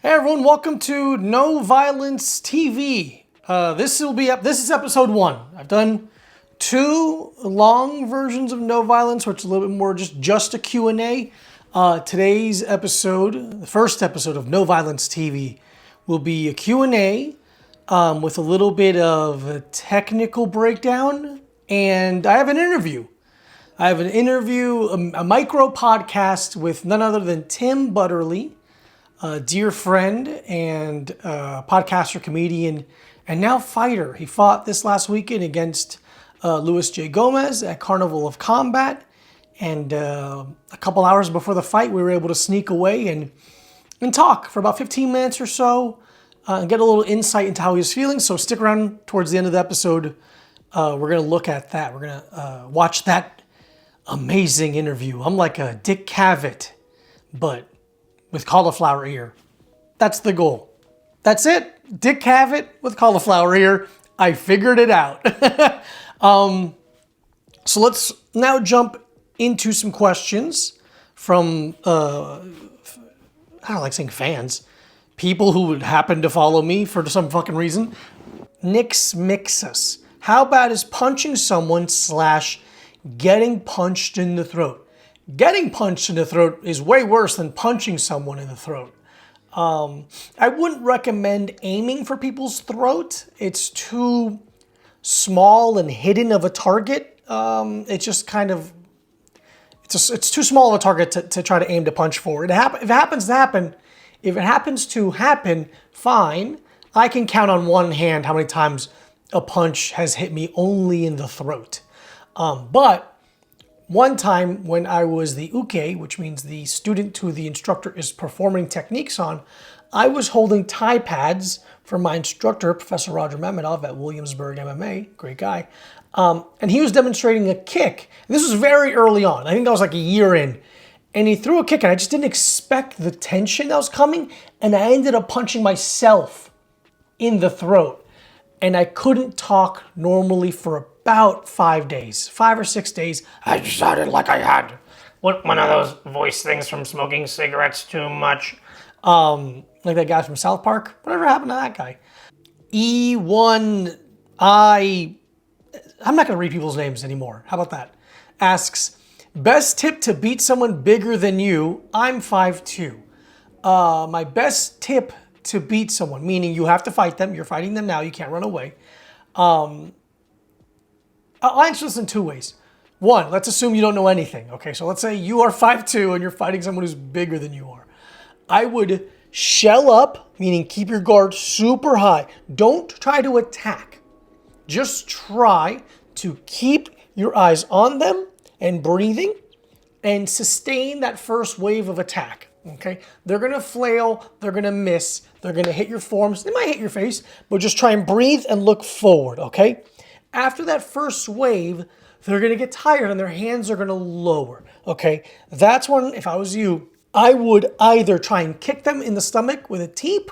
Hey everyone, welcome to No Violence TV. This is episode 1. I've done 2 long versions of No Violence, which is a little bit more just a Q&A. Today's episode, the first episode of No Violence TV, will be a Q&A with a little bit of a technical breakdown, and I have an interview. A micro podcast with none other than Tim Butterly, a dear friend and podcaster, comedian, and now fighter. He fought this last weekend against Luis J. Gomez at Carnival of Combat. And a couple hours before the fight, we were able to sneak away and talk for about 15 minutes or so and get a little insight into how he was feeling. So stick around towards the end of the episode. We're going to look at that. We're going to watch that amazing interview. I'm like a Dick Cavett, but with cauliflower ear. That's the goal. That's it. Dick Cavett with cauliflower ear. I figured it out. So let's now jump into some questions from, I don't like saying fans, people who would happen to follow me for some fucking reason. Nix Mixus. How bad is punching someone / getting punched in the throat? Getting punched in the throat is way worse than punching someone in the throat. I wouldn't recommend aiming for people's throat. It's too small and hidden of a target. It's just kind of, it's too small of a target to try to aim to punch for. If it happens to happen, fine. I can count on one hand how many times a punch has hit me only in the throat. But one time when I was the uke, which means the student who the instructor is performing techniques on, I was holding Thai pads for my instructor, Professor Roger Mamedov at Williamsburg MMA, great guy. And he was demonstrating a kick. And this was very early on. I think that was like a year in. And he threw a kick and I just didn't expect the tension that was coming. And I ended up punching myself in the throat. And I couldn't talk normally for about 5 days, 5 or 6 days. I sounded like I had one of those voice things from smoking cigarettes too much. Like that guy from South Park. Whatever happened to that guy? I'm not going to read people's names anymore. How about that? Asks, best tip to beat someone bigger than you. I'm 5'2". My best tip to beat someone, meaning you have to fight them. You're fighting them now. You can't run away. I'll answer this in 2 ways. One, let's assume you don't know anything. Okay, so let's say you are 5'2" and you're fighting someone who's bigger than you are. I would shell up, meaning keep your guard super high. Don't try to attack. Just try to keep your eyes on them and breathing and sustain that first wave of attack. Okay, they're gonna flail, they're gonna miss, they're gonna hit your forearms, they might hit your face, but just try and breathe and look forward, okay? After that first wave, they're gonna get tired and their hands are gonna lower, okay? That's when, if I was you, I would either try and kick them in the stomach with a teep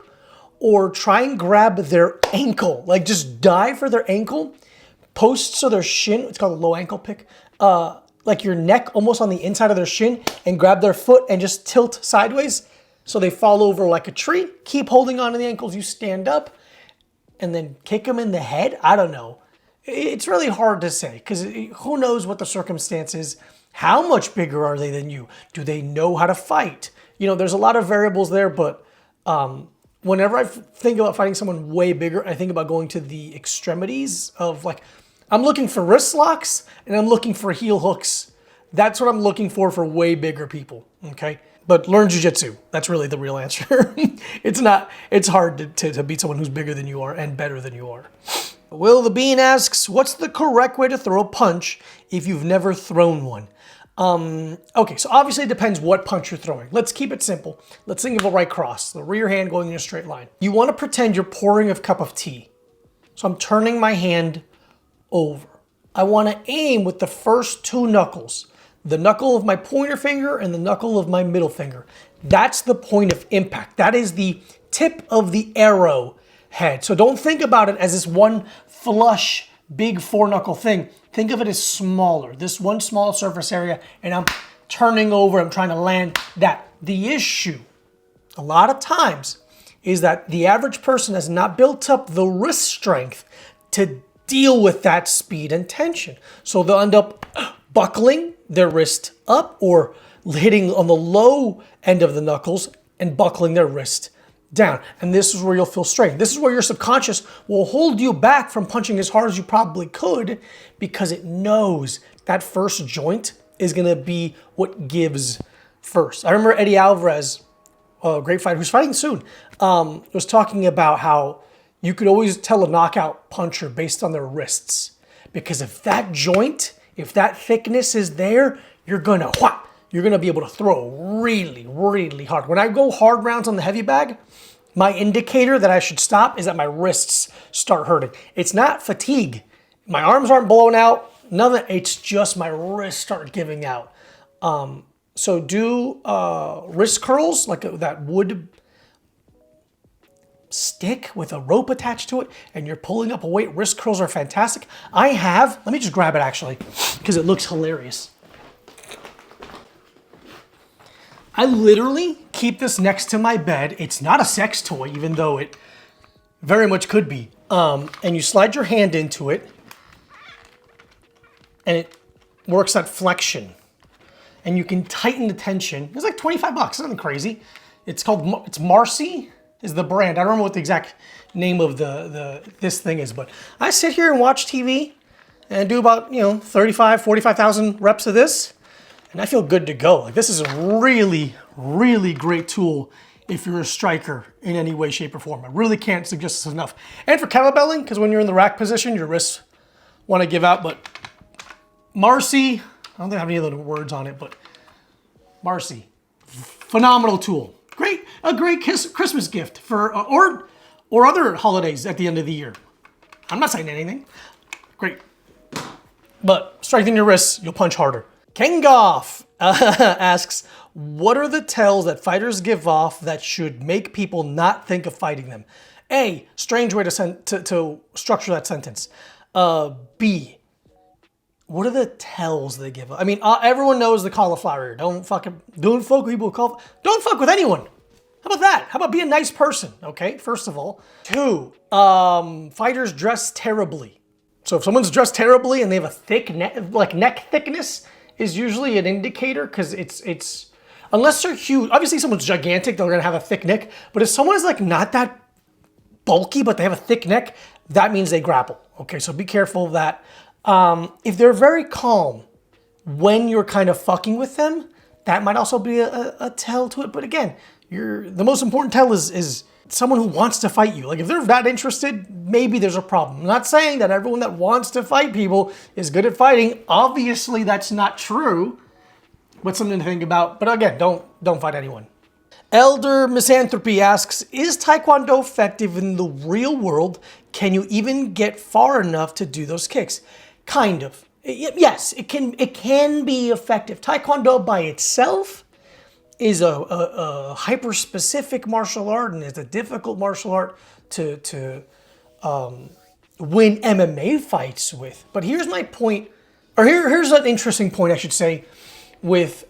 or try and grab their ankle, like just dive for their ankle, post so their shin, it's called a low ankle pick, like your neck almost on the inside of their shin and grab their foot and just tilt sideways so they fall over like a tree. Keep holding on to the ankles, you stand up and then kick them in the head. I don't know. It's really hard to say because who knows what the circumstance is. How much bigger are they than you? Do they know how to fight? You know, there's a lot of variables there, but whenever I think about fighting someone way bigger, I think about going to the extremities of like, I'm looking for wrist locks and I'm looking for heel hooks. That's what I'm looking for way bigger people, okay? But learn Jiu Jitsu. That's really the real answer. It's hard to beat someone who's bigger than you are and better than you are. Will the Bean asks, what's the correct way to throw a punch if you've never thrown one? Okay, so obviously it depends what punch you're throwing. Let's keep it simple. Let's think of a right cross, the rear hand going in a straight line. You want to pretend you're pouring a cup of tea. So I'm turning my hand over. I want to aim with the first 2 knuckles, the knuckle of my pointer finger and the knuckle of my middle finger. That's the point of impact. That is the tip of the arrow head. So don't think about it as this one flush, big 4-knuckle thing. Think of it as smaller, this one small surface area, and I'm turning over, I'm trying to land that. The issue, a lot of times, is that the average person has not built up the wrist strength to deal with that speed and tension. So they'll end up buckling their wrist up or hitting on the low end of the knuckles and buckling their wrist down. And this is where you'll feel strain. This is where your subconscious will hold you back from punching as hard as you probably could because it knows that first joint is going to be what gives first. I remember Eddie Alvarez, a great fighter who's fighting soon, was talking about how you could always tell a knockout puncher based on their wrists. Because if that joint, if that thickness is there, you're gonna be able to throw really, really hard. When I go hard rounds on the heavy bag, my indicator that I should stop is that my wrists start hurting. It's not fatigue. My arms aren't blown out. None of it. It's just my wrists start giving out. So do wrist curls, like that wood stick with a rope attached to it, and you're pulling up a weight. Wrist curls are fantastic. Let me just grab it actually, because it looks hilarious. I literally keep this next to my bed. It's not a sex toy, even though it very much could be. And you slide your hand into it, and it works at flexion. And you can tighten the tension. It's like 25 bucks, nothing crazy. It's Marcy is the brand. I don't remember what the exact name of this thing is, but I sit here and watch TV and do about, 35, 45,000 reps of this, and I feel good to go. Like, this is a really, really great tool if you're a striker in any way, shape, or form. I really can't suggest this enough. And for kettlebelling, because when you're in the rack position, your wrists want to give out, but Marcy, I don't think I have any other words on it, but Marcy, phenomenal tool. A great Christmas gift for, or other holidays at the end of the year. I'm not saying anything. Great. But strengthen your wrists, you'll punch harder. Kengoff asks, what are the tells that fighters give off that should make people not think of fighting them? A, strange way to structure that sentence. B, what are the tells they give off? I mean, everyone knows the cauliflower ear. Don't fuck with anyone. How about that? How about be a nice person, okay? First of all. 2, fighters dress terribly. So if someone's dressed terribly and they have a thick neck, like neck thickness is usually an indicator, because it's, unless they're huge, obviously someone's gigantic, they're gonna have a thick neck, but if someone is like not that bulky, but they have a thick neck, that means they grapple, okay? So be careful of that. If they're very calm when you're kind of fucking with them, that might also be a tell to it, but again, the most important tell is someone who wants to fight you. Like, if they're that interested, maybe there's a problem. I'm not saying that everyone that wants to fight people is good at fighting. Obviously, that's not true, but something to think about. But again, don't fight anyone. Elder Misanthropy asks, is Taekwondo effective in the real world? Can you even get far enough to do those kicks? Kind of. Yes, it can be effective. Taekwondo by itself is a hyper-specific martial art, and it's a difficult martial art to win MMA fights with. But here's my point, or here's an interesting point, I should say, with,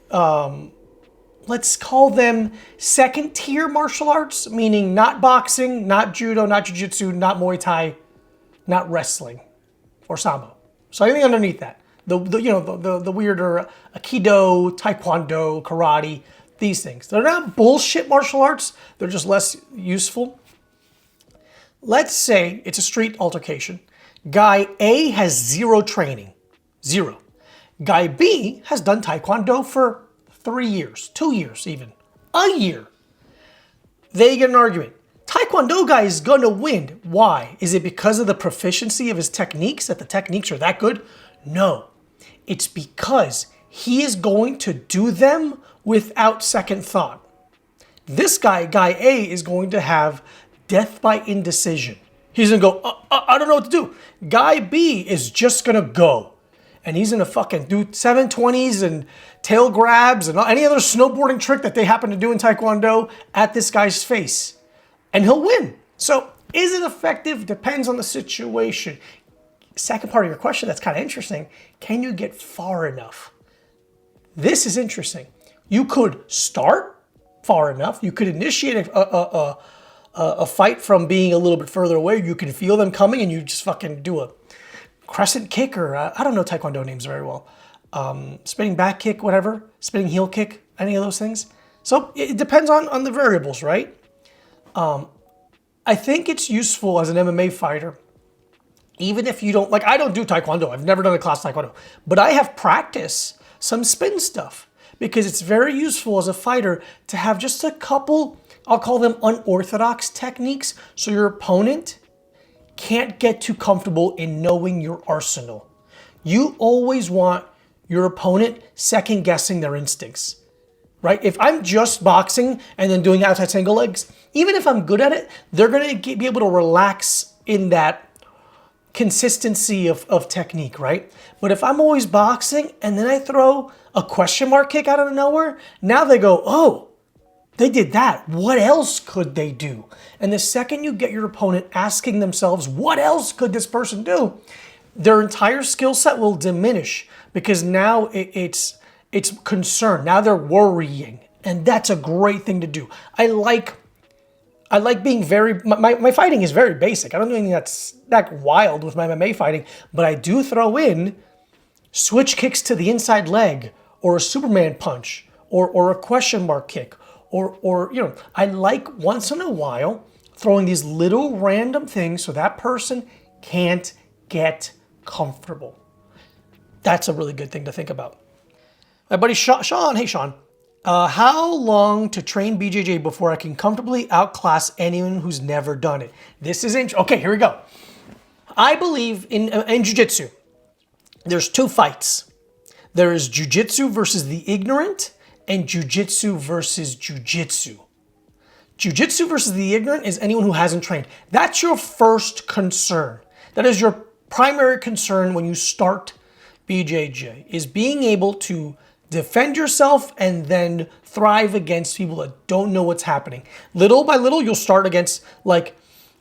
let's call them second-tier martial arts, meaning not boxing, not judo, not jiu-jitsu, not Muay Thai, not wrestling, or sambo. So anything underneath that. The weirder Aikido, Taekwondo, karate, these things. They're not bullshit martial arts. They're just less useful. Let's say it's a street altercation. Guy A has 0 training. 0. Guy B has done Taekwondo for 3 years, 2 years even, a year. They get an argument. Taekwondo guy is gonna win. Why? Is it because of the proficiency of his techniques, that the techniques are that good? No. It's because he is going to do them without second thought. This guy A, is going to have death by indecision. He's gonna go, I don't know what to do. Guy B is just gonna go. And he's gonna fucking do 720s and tail grabs and any other snowboarding trick that they happen to do in Taekwondo at this guy's face. And he'll win. So is it effective? Depends on the situation. Second part of your question, that's kind of interesting. Can you get far enough? This is interesting. You could start far enough. You could initiate a a fight from being a little bit further away. You can feel them coming and you just fucking do a crescent kick, or I don't know Taekwondo names very well. Spinning back kick, whatever, spinning heel kick, any of those things. So it depends on the variables, right? I think it's useful as an MMA fighter, even if you don't, like I don't do Taekwondo. I've never done a class Taekwondo, but I have practiced some spin stuff because it's very useful as a fighter to have just a couple, I'll call them unorthodox techniques, so your opponent can't get too comfortable in knowing your arsenal. You always want your opponent second guessing their instincts, right? If I'm just boxing and then doing outside single legs, even if I'm good at it, they're gonna be able to relax in that consistency of technique, right? But if I'm always boxing and then I throw a question mark kick out of nowhere, now they go, oh, they did that. What else could they do? And the second you get your opponent asking themselves, what else could this person do? Their entire skill set will diminish because now it's concern. Now they're worrying. And that's a great thing to do. I like being very, my fighting is very basic. I don't do anything that's that wild with my MMA fighting, but I do throw in switch kicks to the inside leg, or a Superman punch, or a question mark kick, or you know, I like once in a while throwing these little random things so that person can't get comfortable. That's a really good thing to think about. My buddy Sean, hey Sean, how long to train BJJ before I can comfortably outclass anyone who's never done it? This is okay. Here we go. I believe in Jiu Jitsu, there's two fights. There is Jiu Jitsu versus the ignorant, and Jiu Jitsu versus Jiu Jitsu. Jiu Jitsu versus the ignorant is anyone who hasn't trained. That's your first concern. That is your primary concern when you start BJJ, is being able to defend yourself and then thrive against people that don't know what's happening. Little by little, you'll start against like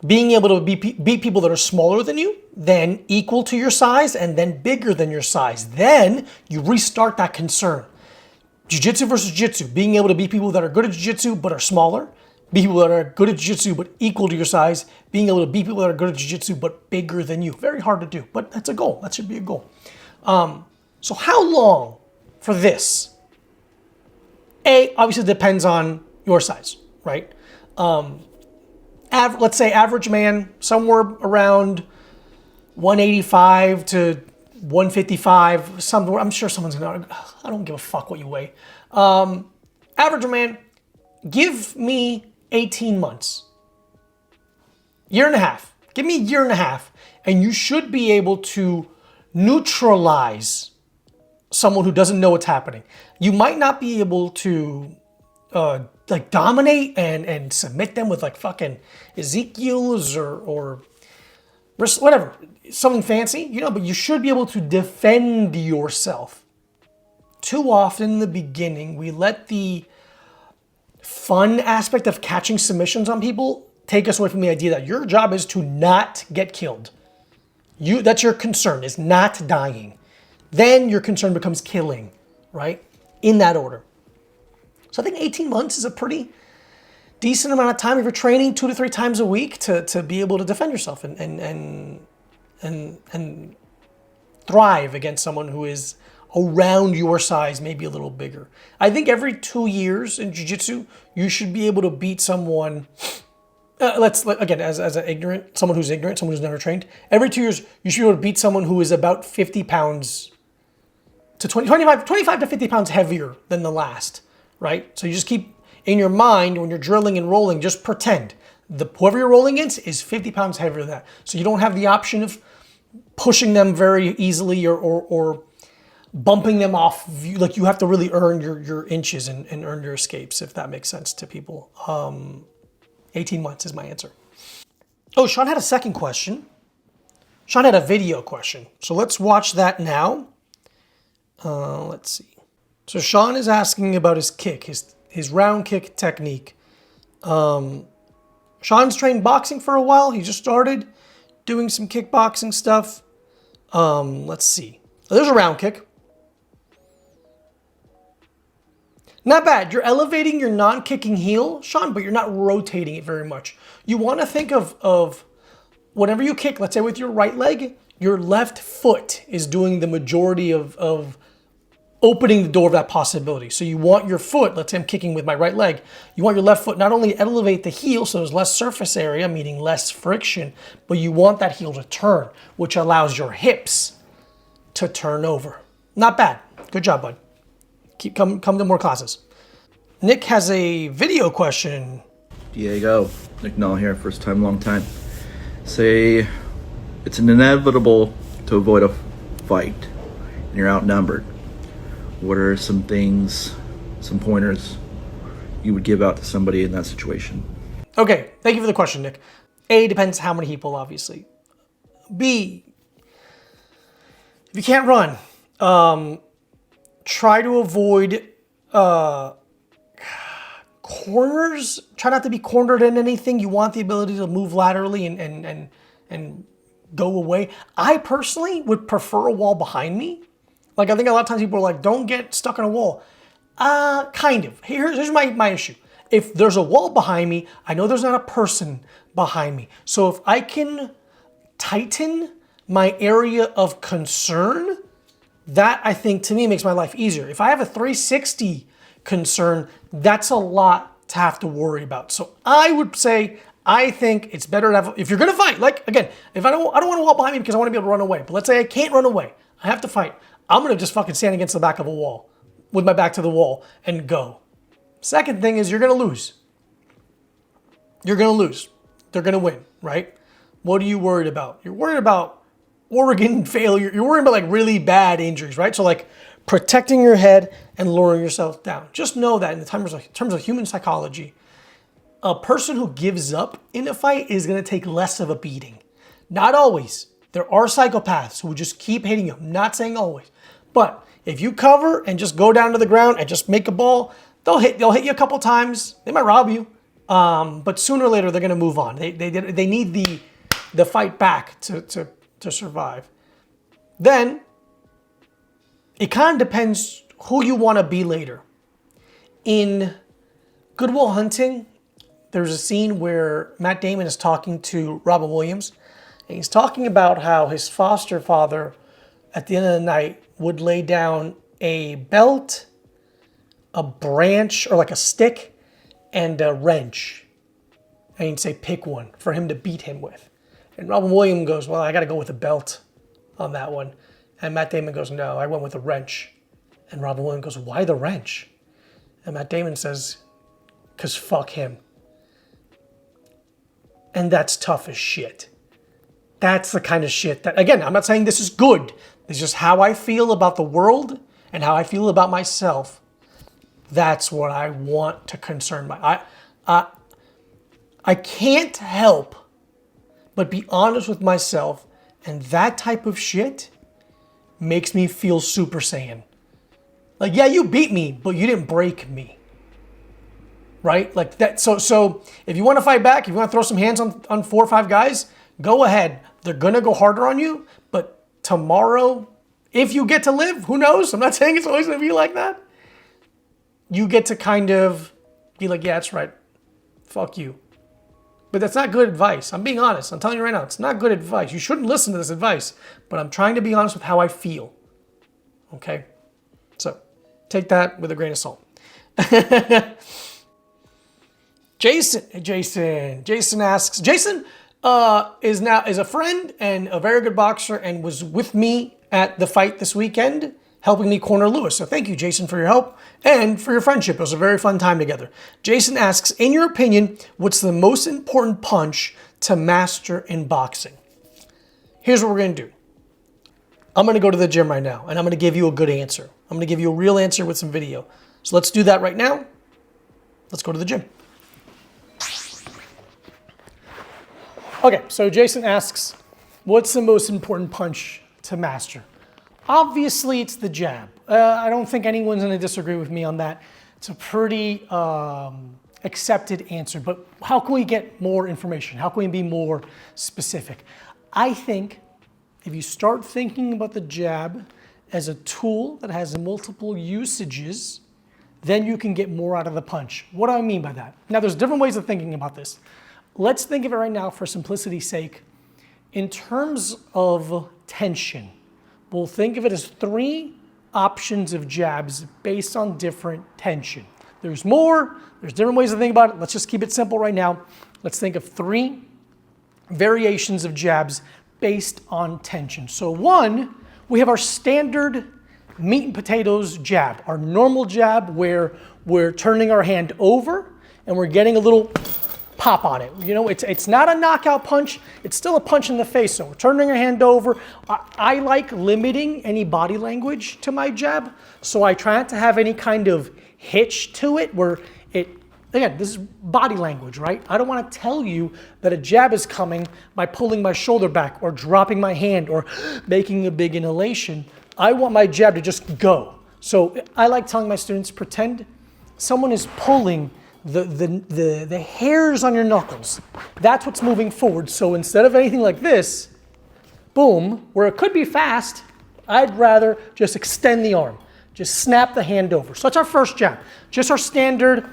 being able to beat people that are smaller than you, then equal to your size, and then bigger than your size. Then you restart that concern. Jiu-Jitsu versus Jiu-Jitsu, being able to beat people that are good at Jiu-Jitsu but are smaller, beat people that are good at Jiu-Jitsu but equal to your size, being able to beat people that are good at Jiu-Jitsu but bigger than you. Very hard to do, but that's a goal. That should be a goal. So how long for this? Obviously depends on your size, right? Let's say average man, somewhere around 185 to 155, somewhere. I'm sure someone's gonna, I don't give a fuck what you weigh. Average man, give me 18 months. Year and a half. Give me a year and a half, and you should be able to neutralize someone who doesn't know what's happening. You might not be able to like dominate and submit them with like fucking Ezekiel's or whatever, something fancy, you know, but you should be able to defend yourself. Too often in the beginning, we let the fun aspect of catching submissions on people take us away from the idea that your job is to not get killed. That's your concern, is not dying. Then your concern becomes killing, right? In that order. So I think 18 months is a pretty decent amount of time if you're training 2 to 3 times a week to be able to defend yourself and thrive against someone who is around your size, maybe a little bigger. I think every 2 years in Jiu-Jitsu, you should be able to beat someone. Again, as an ignorant, someone who's ignorant, someone who's never trained. Every 2 years, you should be able to beat someone who is about 50 pounds to 25 to 50 pounds heavier than the last, right? So you just keep in your mind when you're drilling and rolling, just pretend whoever you're rolling against is 50 pounds heavier than that. So you don't have the option of pushing them very easily or bumping them off. Like you have to really earn your inches and earn your escapes, if that makes sense to people. 18 months is my answer. Oh, Sean had a second question. Sean had a video question. So let's watch that now. Let's see. So Sean is asking about his kick, his round kick technique. Sean's trained boxing for a while. He just started doing some kickboxing stuff. Let's see. There's a round kick. Not bad. You're elevating your non-kicking heel, Sean, but you're not rotating it very much. You want to think of whenever you kick, let's say with your right leg, your left foot is doing the majority of opening the door of that possibility. So you want your foot, let's say I'm kicking with my right leg, you want your left foot not only elevate the heel so there's less surface area, meaning less friction, but you want that heel to turn, which allows your hips to turn over. Not bad. Good job, bud. Come to more classes. Nick has a video question. Diego, Nick Null here, first time, long time. Say it's inevitable to avoid a fight and you're outnumbered. What are some things, some pointers you would give out to somebody in that situation? Okay, thank you for the question, Nick. A, depends how many people, obviously. B, if you can't run, try to avoid corners. Try not to be cornered in anything. You want the ability to move laterally and go away. I personally would prefer a wall behind me. Like, I think a lot of times people are like, don't get stuck on a wall. Kind of. Here's my issue. If there's a wall behind me, I know there's not a person behind me. So if I can tighten my area of concern, that I think to me makes my life easier. If I have a 360 concern, that's a lot to have to worry about. So I would say, I think it's better to have, if you're gonna fight, like again, if I don't want to walk behind me because I want to be able to run away, but let's say I can't run away, I have to fight. I'm gonna just fucking stand against the back of a wall with my back to the wall and go. Second thing is you're gonna lose. You're gonna lose. They're gonna win, right? What are you worried about? You're worried about organ failure. You're worried about like really bad injuries, right? So like protecting your head and lowering yourself down. Just know that in terms of human psychology, a person who gives up in a fight is gonna take less of a beating. Not always. There are psychopaths who just keep hitting you. I'm not saying always. But if you cover and just go down to the ground and just make a ball, they'll hit you a couple times. They might rob you. But sooner or later, they're gonna move on. They need the fight back to survive. Then, it kind of depends who you want to be later. In Good Will Hunting, there's a scene where Matt Damon is talking to Robin Williams, and he's talking about how his foster father, at the end of the night, would lay down a belt, a branch, or like a stick, and a wrench. And he'd say, pick one for him to beat him with. And Robin Williams goes, well, I got to go with a belt on that one. And Matt Damon goes, no, I went with a wrench. And Robin Williams goes, why the wrench? And Matt Damon says, because fuck him. And that's tough as shit. That's the kind of shit that, again, I'm not saying this is good. It's just how I feel about the world and how I feel about myself. That's what I want to concern I can't help but be honest with myself, and that type of shit makes me feel Super Saiyan. Like, yeah, you beat me, but you didn't break me. Right? Like that. So if you want to fight back, if you want to throw some hands on 4 or 5 guys, go ahead. They're gonna go harder on you, but tomorrow, if you get to live, who knows? I'm not saying it's always gonna be like that. You get to kind of be like, yeah, that's right. Fuck you. But that's not good advice. I'm being honest. I'm telling you right now, it's not good advice. You shouldn't listen to this advice, but I'm trying to be honest with how I feel. Okay? So take that with a grain of salt. Jason asks, Jason is a friend and a very good boxer and was with me at the fight this weekend, helping me corner Lewis. So thank you, Jason, for your help and for your friendship. It was a very fun time together. Jason asks, in your opinion, what's the most important punch to master in boxing? Here's what we're going to do. I'm going to go to the gym right now, and I'm going to give you a good answer. I'm going to give you a real answer with some video. So let's do that right now. Let's go to the gym. Okay, so Jason asks, what's the most important punch to master? Obviously, it's the jab. I don't think anyone's going to disagree with me on that. It's a pretty accepted answer, but how can we get more information? How can we be more specific? I think if you start thinking about the jab as a tool that has multiple usages, then you can get more out of the punch. What do I mean by that? Now, there's different ways of thinking about this. Let's think of it right now for simplicity's sake. In terms of tension, we'll think of it as 3 options of jabs based on different tension. There's more, there's different ways to think about it. Let's just keep it simple right now. Let's think of 3 variations of jabs based on tension. So 1, we have our standard meat and potatoes jab, our normal jab where we're turning our hand over and we're getting a little pop on it. You know, it's not a knockout punch, it's still a punch in the face. So we're turning our hand over. I like limiting any body language to my jab, so I try not to have any kind of hitch to it where again, this is body language, right? I don't want to tell you that a jab is coming by pulling my shoulder back or dropping my hand or making a big inhalation. I want my jab to just go. So I like telling my students, pretend someone is pulling the hairs on your knuckles. That's what's moving forward. So instead of anything like this, boom, where it could be fast, I'd rather just extend the arm. Just snap the hand over. So that's our first jab. Just our standard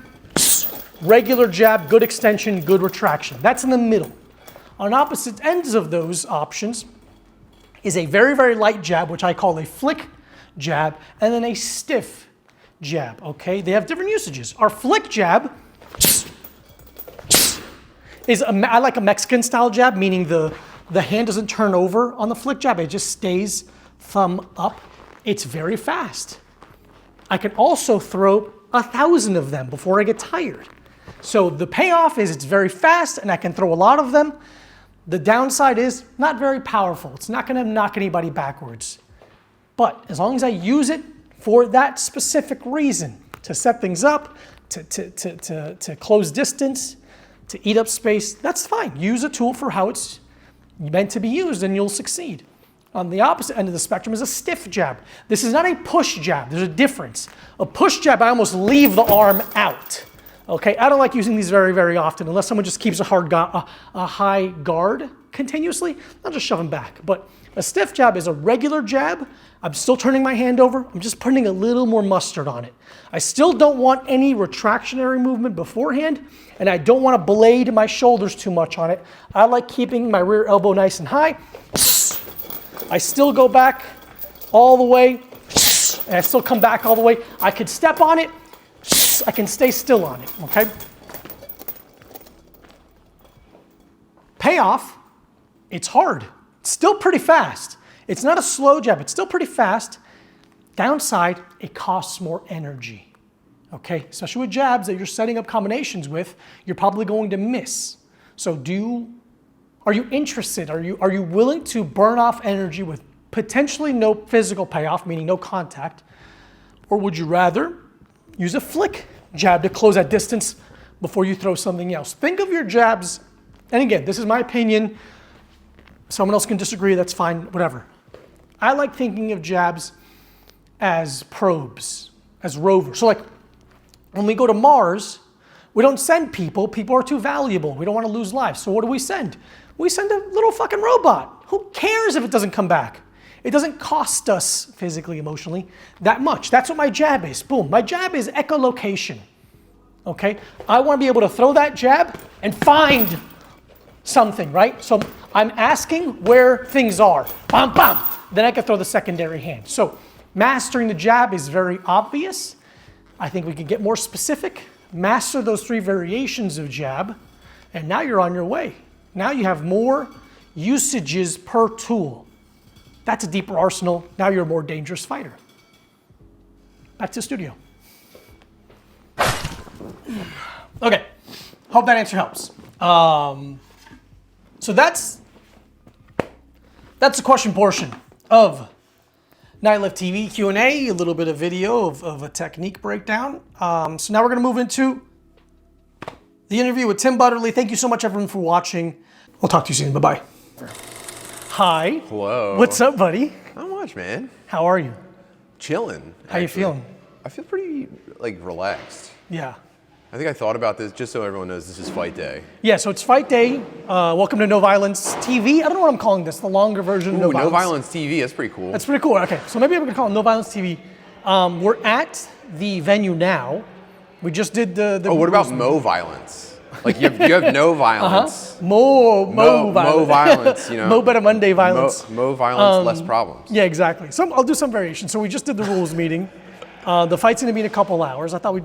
regular jab, good extension, good retraction. That's in the middle. On opposite ends of those options is a very, very light jab, which I call a flick jab, and then a stiff jab, okay? They have different usages. Our flick jab is, I like a Mexican style jab, meaning the hand doesn't turn over on the flick jab, it just stays thumb up. It's very fast. I can also throw 1,000 of them before I get tired. So the payoff is it's very fast and I can throw a lot of them. The downside is not very powerful. It's not going to knock anybody backwards. But as long as I use it for that specific reason, to set things up, to close distance, to eat up space, that's fine. Use a tool for how it's meant to be used and you'll succeed. On the opposite end of the spectrum is a stiff jab. This is not a push jab. There's a difference. A push jab, I almost leave the arm out. Okay, I don't like using these very, very often unless someone just keeps a high guard continuously. I'll just shove them back. But a stiff jab is a regular jab. I'm still turning my hand over. I'm just putting a little more mustard on it. I still don't want any retractionary movement beforehand, and I don't want to blade my shoulders too much on it. I like keeping my rear elbow nice and high. I still go back all the way, and I still come back all the way. I could step on it. I can stay still on it, okay? Payoff, it's hard. It's still pretty fast. It's not a slow jab. It's still pretty fast. Downside, it costs more energy, okay? Especially with jabs that you're setting up combinations with, you're probably going to miss. So are you interested? Are you willing to burn off energy with potentially no physical payoff, meaning no contact? Or would you rather use a flick jab to close that distance before you throw something else? Think of your jabs, and again, this is my opinion. Someone else can disagree, that's fine, whatever. I like thinking of jabs as probes, as rovers. So like when we go to Mars, we don't send people. People are too valuable. We don't want to lose lives. So what do we send? We send a little fucking robot. Who cares if it doesn't come back? It doesn't cost us physically, emotionally, that much. That's what my jab is. Boom. My jab is echolocation. Okay? I want to be able to throw that jab and find something, right? So I'm asking where things are. Bam, bam. Then I can throw the secondary hand. So mastering the jab is very obvious. I think we could get more specific. Master those 3 variations of jab, and now you're on your way. Now you have more usages per tool. That's a deeper arsenal. Now you're a more dangerous fighter. Back to the studio. Okay, hope that answer helps. So that's the question portion of Nightlift TV Q&A, a little bit of video of a technique breakdown. So now we're gonna move into the interview with Tim Butterly. Thank you so much everyone for watching. We'll talk to you soon, bye-bye. Hi. Hello. What's up, buddy? Not much, man. How are you? Chilling. How you feeling? I feel pretty, relaxed. Yeah. I think I thought about this, just so everyone knows, this is fight day. Yeah, so it's fight day. Welcome to No Violence TV. I don't know what I'm calling this, the longer version of No Violence. No Violence TV, that's pretty cool. That's pretty cool. Okay, so maybe I'm gonna call it No Violence TV. We're at the venue now. We just did the Oh, what about Mo violence? Like you have no violence. Mo Mo violence. violence, you know. Mo better Monday violence. Mo violence, less problems. Yeah, exactly. I'll do some variation. So we just did the rules meeting. The fight's gonna be in a couple hours. I thought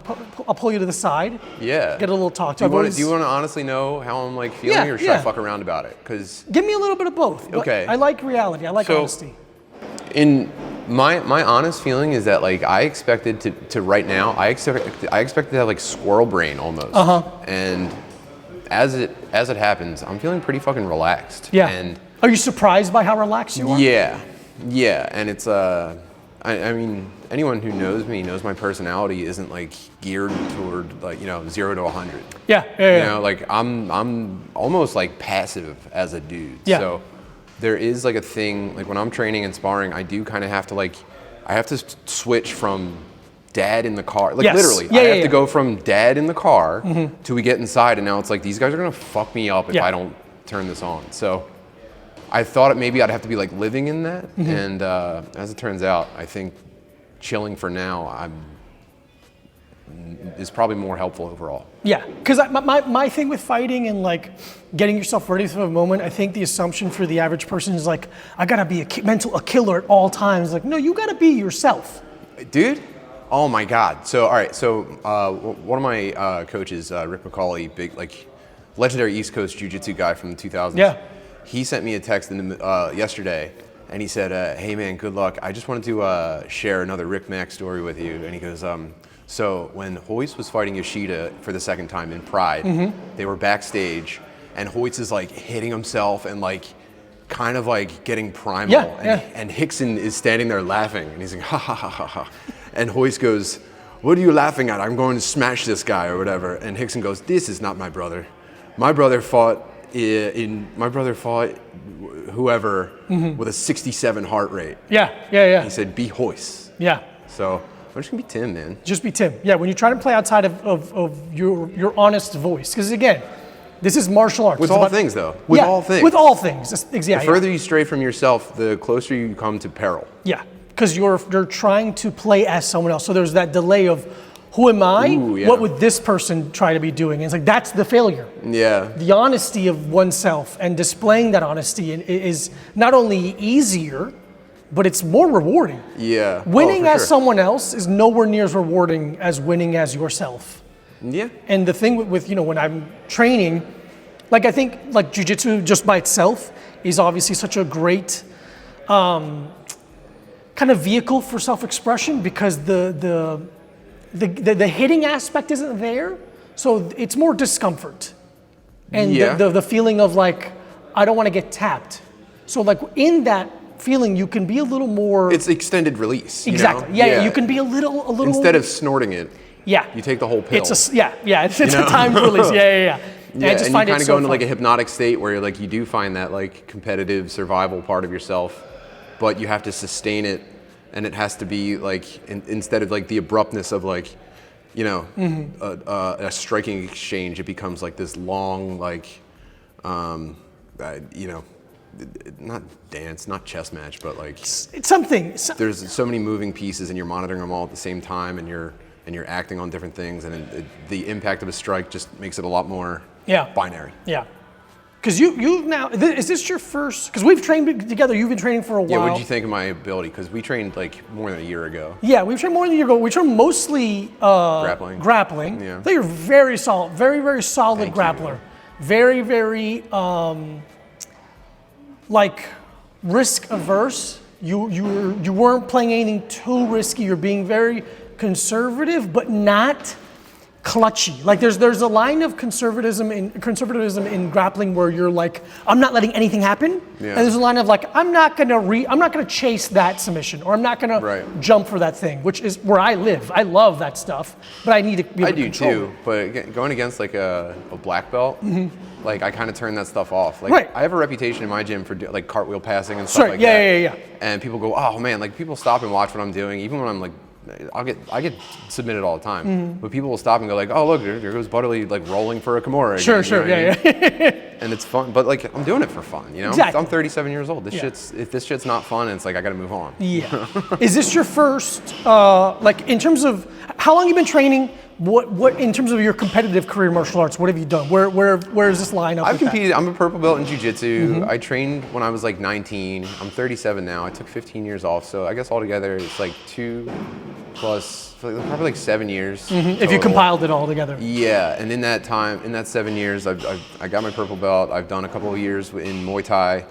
I'll pull you to the side. Yeah. Get a little talk. Do you want to honestly know how I'm like feeling, or should I fuck around about it? Because give me a little bit of both. Okay. I like reality. I like honesty. In my honest feeling is that like I expected to right now I expected to have like squirrel brain almost. And as it happens, I'm feeling pretty fucking relaxed. Yeah. And are you surprised by how relaxed you are? Yeah. And it's I mean, anyone who knows me knows my personality isn't like geared toward like, 0 to 100. Yeah. You know, like I'm almost like passive as a dude. Yeah. So there is like a thing, like when I'm training and sparring, I do kind of have to I have to switch from dad in the car. Like literally, I have to go from dad in the car till we get inside, and now it's like, these guys are gonna fuck me up if I don't turn this on. So I thought maybe I'd have to be like living in that, and as it turns out, I think chilling for now is probably more helpful overall. Yeah, because my thing with fighting and like getting yourself ready for the moment, I think the assumption for the average person is like, I gotta be a killer at all times. Like, no, you gotta be yourself. Dude, oh my God. So, all right, so one of my coaches, Rick McCauley, big, like, legendary East Coast Jiu Jitsu guy from the 2000s. Yeah. He sent me a text yesterday, and he said, hey man, good luck. I just wanted to share another Rick Mack story with you. And he goes, so when Hoist was fighting Yoshida for the second time in Pride, they were backstage, and Hoist is like hitting himself and like kind of like getting primal. And Hickson is standing there laughing, and he's like, ha ha ha ha ha. And Hoist goes, what are you laughing at? I'm going to smash this guy or whatever. And Hickson goes, this is not my brother. My brother fought whoever with a 67 heart rate. Yeah. He said, be Hoist. Yeah. So I'm just gonna be Tim, man. Just be Tim. Yeah, when you try to play outside of your honest voice, because again, this is martial arts. With all things, though. With all things. With all things. Exactly. The further you stray from yourself, the closer you come to peril. Yeah, because you're trying to play as someone else. So there's that delay of, who am I? Ooh, yeah. What would this person try to be doing? And it's like, that's the failure. Yeah. The honesty of oneself and displaying that honesty is not only easier, but it's more rewarding. Yeah. Winning as someone else is nowhere near as rewarding as winning as yourself. Yeah. And the thing with when I'm training, like I think like jiu-jitsu just by itself is obviously such a great kind of vehicle for self-expression, because the hitting aspect isn't there, so it's more discomfort. And the feeling of like, I don't want to get tapped. So like in that feeling, you can be a little more. It's extended release. Exactly. You know? Yeah. You can be a little. Instead of snorting it. Yeah. You take the whole pill. It's a timed release. Yeah. And you kind of go into like a hypnotic state where you're like, you do find that like competitive survival part of yourself, but you have to sustain it, and it has to be like instead of like the abruptness of like, a striking exchange, it becomes like this long like, not dance, not chess match, but like it's something. There's so many moving pieces, and you're monitoring them all at the same time, and you're acting on different things, and the impact of a strike just makes it a lot more binary. Yeah. Because you now, is this your first, because we've trained together, you've been training for a while. Yeah, what did you think of my ability? Because we trained like more than a year ago. Yeah, we've trained more than a year ago. We trained mostly grappling. Yeah. I think you're very solid, very solid Thank grappler. you. Very, like risk averse. You weren't playing anything too risky. You're being very conservative, but not clutchy. Like there's a line of conservatism in grappling where you're like, I'm not letting anything happen. Yeah. And there's a line of like, I'm not gonna chase that submission, or I'm not gonna jump for that thing, which is where I live. I love that stuff, but I need to be able to control too, but going against like a black belt, like I kind of turn that stuff off. Like Right. I have a reputation in my gym for like cartwheel passing and stuff like that. Yeah. And people go, oh man, like people stop and watch what I'm doing, even when I'm like, I get submitted all the time, but people will stop and go like, oh look, there goes Butterly like rolling for a Kimura. Sure, again, you know what I mean? and it's fun, but like I'm doing it for fun, you know. Exactly. I'm 37 years old. Yeah. If this shit's not fun, it's like I got to move on. Yeah. Is this your first, like in terms of how long you've been training? What in terms of your competitive career in martial arts? What have you done? Where does this line up? I've with that? competed. I'm a purple belt in Jiu Jitsu. Mm-hmm. I trained when I was like 19. I'm 37 now. I took 15 years off, so I guess altogether it's like 2 plus probably like 7 years. If you total. compiled it all together. Yeah, and in that time, in that 7 years, I got my purple belt. I've done a couple of years in Muay Thai,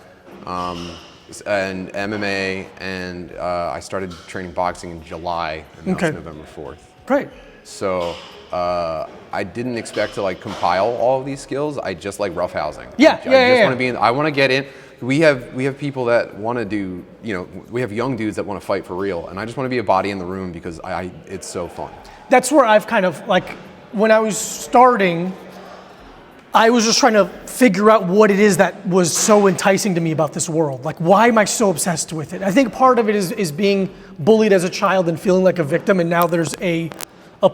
and MMA, and I started training boxing in July, and that was November 4th. Great. So I didn't expect to like compile all of these skills. I just like roughhousing. Yeah, I just want to be in. I want to get in. We have people that want to do. You know, we have young dudes that want to fight for real, and I just want to be a body in the room because it's so fun. That's where I've kind of like when I was starting, I was just trying to figure out what it is that was so enticing to me about this world. Like, why am I so obsessed with it? I think part of it is being bullied as a child and feeling like a victim, and now there's a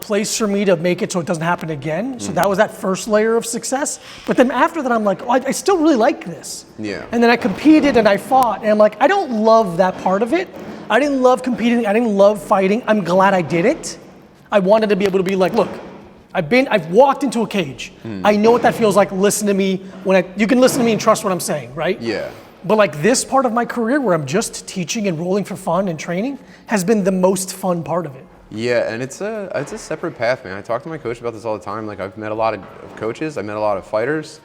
place for me to make it so it doesn't happen again. So that was that first layer of success. But then after that, I'm like, oh, I still really like this. Yeah. And then I competed and I fought, and I'm like, I don't love that part of it. I didn't love competing. I didn't love fighting. I'm glad I did it. I wanted to be able to be like, look, I've walked into a cage. I know what that feels like. Listen to me you can listen to me and trust what I'm saying, right? Yeah. But like this part of my career where I'm just teaching and rolling for fun and training has been the most fun part of it. Yeah, and it's a separate path, man. I talk to my coach about this all the time. Like I've met a lot of coaches, I've met a lot of fighters,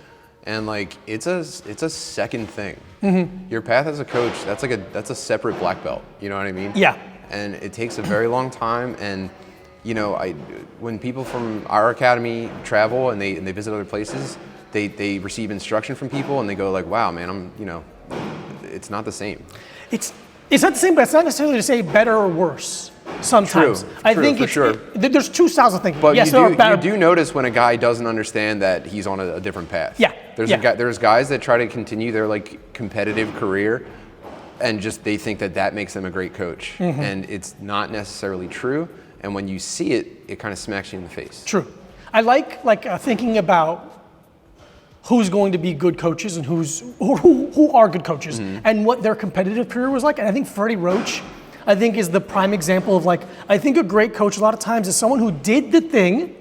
and like it's a second thing. Your path as a coach, that's a separate black belt. You know what I mean? Yeah. And it takes a very long time. And you know, when people from our academy travel and they visit other places, they receive instruction from people and they go like, wow, man, it's not the same. It's not the same, but it's not necessarily to say better or worse. Sometimes I think for sure. There's two styles of thinking. But yes, you do notice when a guy doesn't understand that he's on a different path. Yeah. There's guys that try to continue their like competitive career, and just they think that makes them a great coach, and it's not necessarily true. And when you see it, it kind of smacks you in the face. True. I like thinking about who's going to be good coaches and who are good coaches and what their competitive career was like. And I think Freddie Roach, I think, is the prime example of like, I think a great coach a lot of times is someone who did the thing,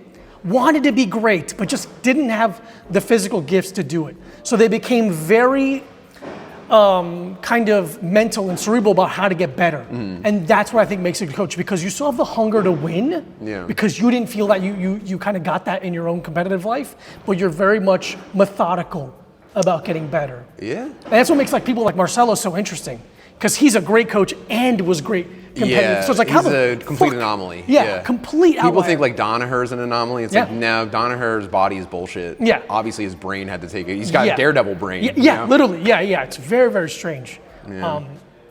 wanted to be great, but just didn't have the physical gifts to do it. So they became very kind of mental and cerebral about how to get better. And that's what I think makes a good coach, because you still have the hunger to win, because you didn't feel that you kind of got that in your own competitive life, but you're very much methodical about getting better. Yeah. And that's what makes like people like Marcelo so interesting, because he's a great coach and was great competitive. Yeah, So it's like, he's how a complete anomaly. Yeah, complete outlier. People think like Danaher's an anomaly. It's like, no, Danaher's body is bullshit. Yeah. Obviously his brain had to take it. He's got a daredevil brain. Yeah, you know? literally. Yeah. It's very, very strange. Yeah.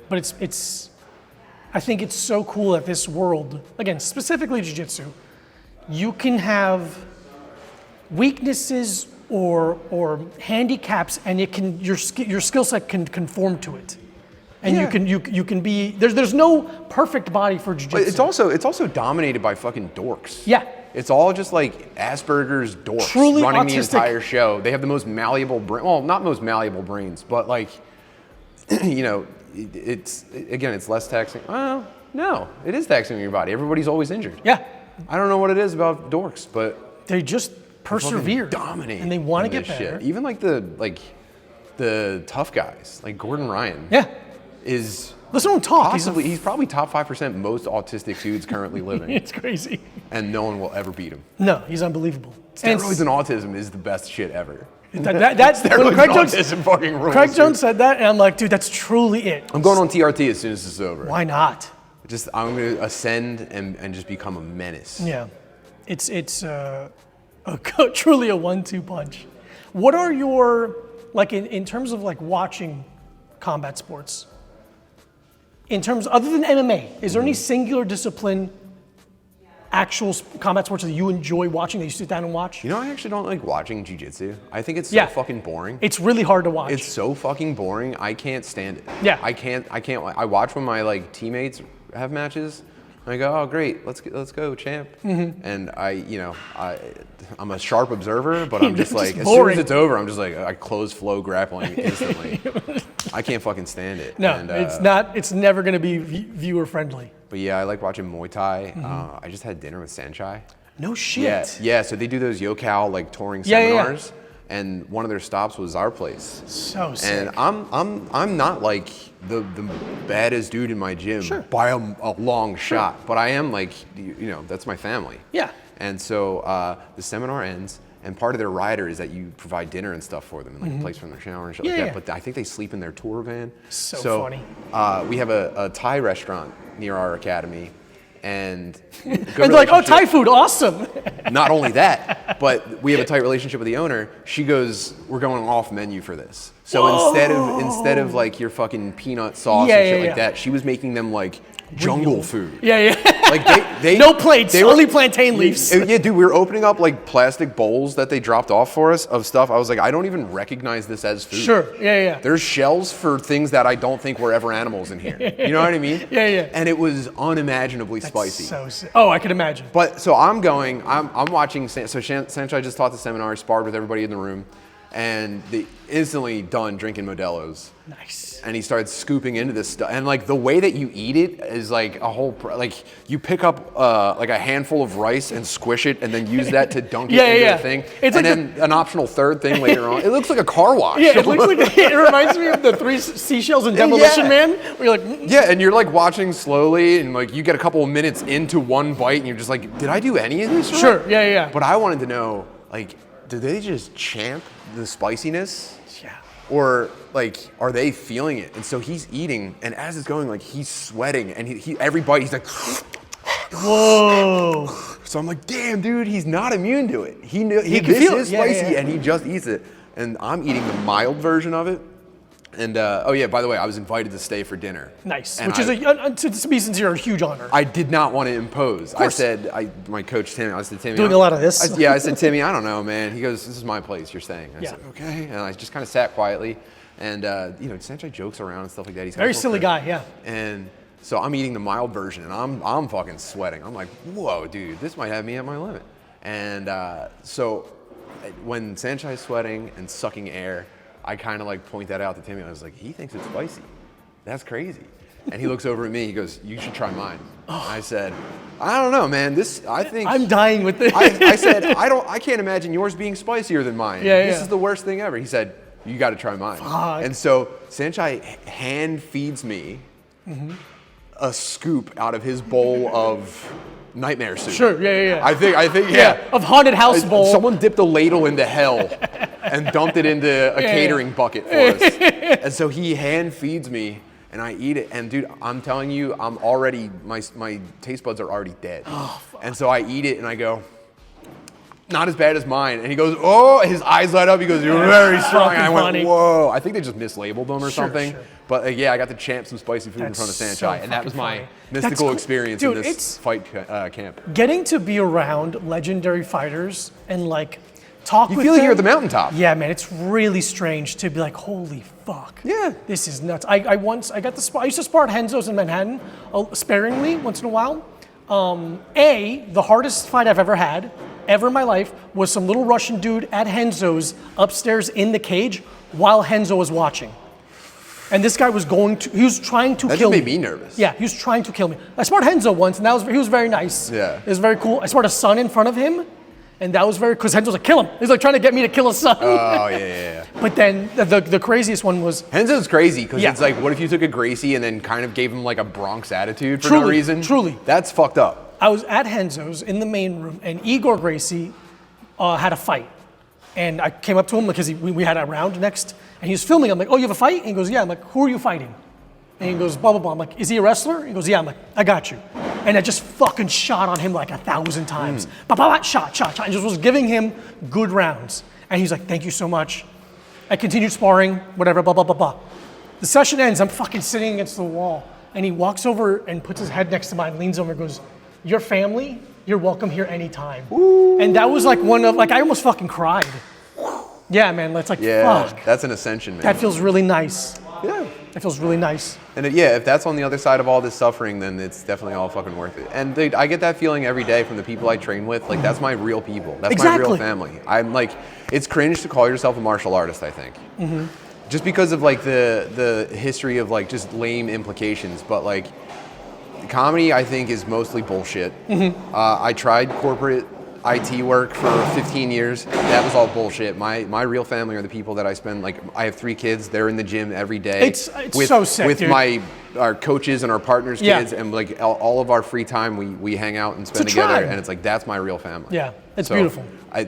But it's I think it's so cool that this world, again, specifically jiu-jitsu, you can have weaknesses or handicaps, and your skill set can conform to it. And you can be there's no perfect body for jiu-jitsu. It's also dominated by fucking dorks. Yeah. It's all just like Asperger's dorks Truly running autistic. the entire show. They have the most malleable brain. Well, not most malleable brains, but like, you know, it's less taxing. Well, no, it is taxing on your body. Everybody's always injured. Yeah. I don't know what it is about dorks, but They just persevere, dominate, and they want to in get this better. shit. Even like the tough guys, like Gordon Ryan. Yeah. Is Listen to him talk. he's probably top 5% most autistic dudes currently living. It's crazy. And no one will ever beat him. No, he's unbelievable. Steroids and autism is the best shit ever. That's Steroids when Craig and Jones, autism fucking rules. Craig dude. Jones said that, and I'm like, dude, that's truly it. I'm going on TRT as soon as this is over. Why not? I'm going to ascend and just become a menace. Yeah, it's truly a 1-2 punch. What are your, like in terms of like watching combat sports, in terms, other than MMA, is there any singular discipline, actual combat sports that you enjoy watching, that you sit down and watch? You know, I actually don't like watching jiu-jitsu. I think it's so fucking boring. It's really hard to watch. It's so fucking boring. I can't stand it. Yeah. I can't. I watch when my like teammates have matches, And I go, oh great, let's go, champ. And I'm a sharp observer, but I'm just like, as soon as it's over, I'm just like, I close flow grappling instantly. I can't fucking stand it. No, and, it's not. It's never going to be viewer friendly. But yeah, I like watching Muay Thai. I just had dinner with Sanchai. No shit. Yeah. So they do those Yocal like touring Yeah. seminars, and one of their stops was our place. So sick. And I'm not like the baddest dude in my gym by a long shot, but I am like, that's my family. Yeah. And so the seminar ends, and part of their rider is that you provide dinner and stuff for them, and like a place for them to shower and shit like that. But I think they sleep in their tour van. So funny. We have a Thai restaurant near our academy, and and they're like, oh, Thai food, awesome. Not only that, but we have a tight relationship with the owner. She goes, we're going off menu for this. So instead of like your fucking peanut sauce and shit like that, she was making them like jungle food. Yeah. Like they no plates, only plantain leaves. Yeah, dude, we were opening up like plastic bowls that they dropped off for us of stuff. I was like, I don't even recognize this as food. Sure, yeah. There's shells for things that I don't think were ever animals in here. You know what I mean? Yeah. And it was unimaginably spicy. So sick. Oh, I can imagine. But so I'm watching. So Sanchai just taught the seminar, sparred with everybody in the room, and they instantly done drinking Modelo's. Nice. And he started scooping into this stuff, and like the way that you eat it is like a whole like you pick up like a handful of rice and squish it, and then use that to dunk it into the thing, it's and like then an optional third thing later on. It looks like a car wash. Yeah, it looks like it reminds me of the 3 seashells in Demolition Man. Where you're like, yeah, and you're like watching slowly, and like you get a couple of minutes into one bite, and you're just like, did I do any of this? Sure, yeah. But I wanted to know, like, did they just champ the spiciness? Yeah. Or like, are they feeling it? And so he's eating, and as it's going, like he's sweating, and he every bite he's like, whoa. So I'm like, damn, dude, he's not immune to it. He knew can this feel is it. spicy, and he just eats it. And I'm eating the mild version of it. And oh yeah, by the way, I was invited to stay for dinner. Nice, and which is, to be sincere, a huge honor. I did not want to impose. I said, my coach Timmy, I said, Timmy, doing a lot of this. I said, Timmy, I don't know, man. He goes, this is my place. You're staying. I said, okay. And I just kind of sat quietly, and Sanchai jokes around and stuff like that. He's very silly guy, yeah. And so I'm eating the mild version, and I'm fucking sweating. I'm like, whoa, dude, this might have me at my limit. And so when Sanchai's sweating and sucking air, I kind of like point that out to Timmy. I was like, he thinks it's spicy. That's crazy. And he looks over at me. He goes, you should try mine. I said, I don't know, man. I think I'm dying with this. I said, I can't imagine yours being spicier than mine. This is the worst thing ever. He said, you got to try mine. Fuck. And so Sanchai hand feeds me a scoop out of his bowl of nightmare soup. Sure, yeah. I think, yeah. Of haunted house bowl. Someone dipped a ladle into hell and dumped it into a catering bucket for us. And so he hand feeds me, and I eat it. And dude, I'm telling you, I'm already, my taste buds are already dead. Oh, fuck. And so I eat it, and I go, not as bad as mine. And he goes, oh, his eyes light up. He goes, you're very strong. And I went, funny. whoa. I think they just mislabeled them or Sure, something. sure. But yeah, I got to champ some spicy food in front of Sanchai. so And that was my fucking funny. mystical That's experience dude, in this it's- fight camp. Getting to be around legendary fighters and like talk with them. You feel like you're at the mountaintop. Yeah, man, it's really strange to be like, holy fuck. Yeah. This is nuts. I used to spar at Henzo's in Manhattan sparingly once in a while. The hardest fight I've ever had, ever in my life, was some little Russian dude at Henzo's upstairs in the cage while Henzo was watching. And this guy was he was trying to kill me. That just made me nervous. Yeah, he was trying to kill me. I sparred Henzo once, and he was very nice. Yeah. It was very cool. I sparred a son in front of him, and that was because Henzo's like, kill him. He's like trying to get me to kill a son. Oh, yeah. But then the craziest one was, Henzo's crazy because Yeah. it's like, what if you took a Gracie and then kind of gave him like a Bronx attitude for Truly, no reason? truly. That's fucked up. I was at Henzo's in the main room, and Igor Gracie had a fight. And I came up to him because we had a round next, and he was filming. I'm like, oh, you have a fight? And he goes, yeah. I'm like, who are you fighting? And he goes, blah, blah, blah. I'm like, is he a wrestler? He goes, yeah. I'm like, I got you. And I just fucking shot on him like 1,000 times. Shot. And just was giving him good rounds. And he's like, thank you so much. I continued sparring, whatever, blah, blah, blah, blah. The session ends, I'm fucking sitting against the wall. And he walks over and puts his head next to mine, leans over and goes, your family, you're welcome here anytime. Ooh. And that was like I almost fucking cried. Yeah, man, that's like, Yeah, fuck. that's an ascension, man. That feels really nice. Yeah. It feels really nice. And if that's on the other side of all this suffering, then it's definitely all fucking worth it. And dude, I get that feeling every day from the people I train with. Like, that's my real people. That's my real family. I'm like, it's cringe to call yourself a martial artist, I think. Just because of like the history of like just lame implications. But like, comedy, I think, is mostly bullshit. I tried corporate IT work for 15 years. That was all bullshit. My real family are the people that I spend, like, I have 3 kids. They're in the gym every day. It's so sick, with dude. our coaches and our partners' kids, and like all of our free time, we hang out and spend together. And it's like, that's my real family. Yeah, it's beautiful. I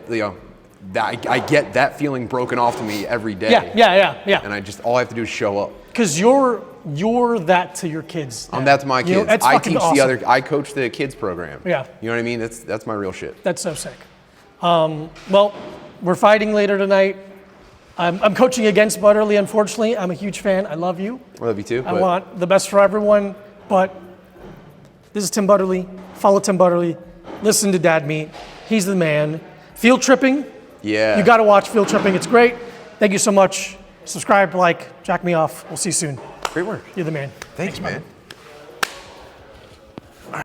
get that feeling broken off to me every day. Yeah. And all I have to do is show up. Because you're that to your kids. I'm that to my kids. You know, I teach awesome. I coach the kids program. Yeah. You know what I mean? That's my real shit. That's so sick. Well, we're fighting later tonight. I'm coaching against Butterly, unfortunately. I'm a huge fan. I love you. I love you too. I want the best for everyone, but this is Tim Butterly. Follow Tim Butterly. Listen to Dad Meat. He's the man. Field Tripping. Yeah. You got to watch Field Tripping. It's great. Thank you so much. Subscribe, like, jack me off. We'll see you soon. Great work. You're the man. Thanks, man.